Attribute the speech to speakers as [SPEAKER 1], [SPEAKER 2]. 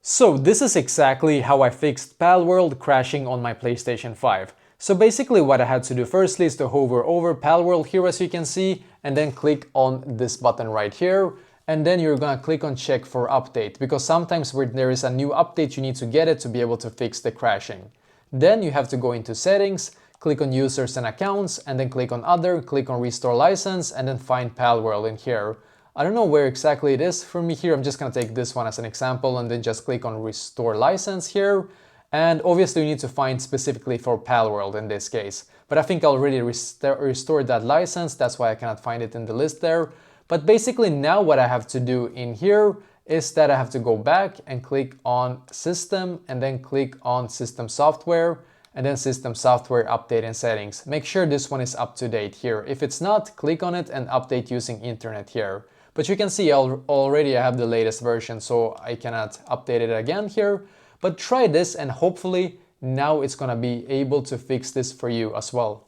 [SPEAKER 1] So this is exactly how I fixed Palworld crashing on my PlayStation 5. So basically what I had to do firstly is to hover over Palworld here as you can see and then click on this button right here, and then you're gonna click on check for update because sometimes when there is a new update you need to get it to be able to fix the crashing. Then you have to go into settings, click on users and accounts, and then click on other, click on restore license, and then find Palworld in here. I don't know where exactly it is for me here. I'm just gonna take this one as an example and then just click on restore license here. And obviously you need to find specifically for Palworld in this case. But I think I already restored that license, that's why I cannot find it in the list there. But basically now what I have to do in here is that I have to go back and click on system and then click on system software and then system software update and settings. Make sure this one is up to date here. If it's not, click on it and update using internet here. But you can see already I have the latest version, so I cannot update it again here. But try this and hopefully now it's gonna be able to fix this for you as well.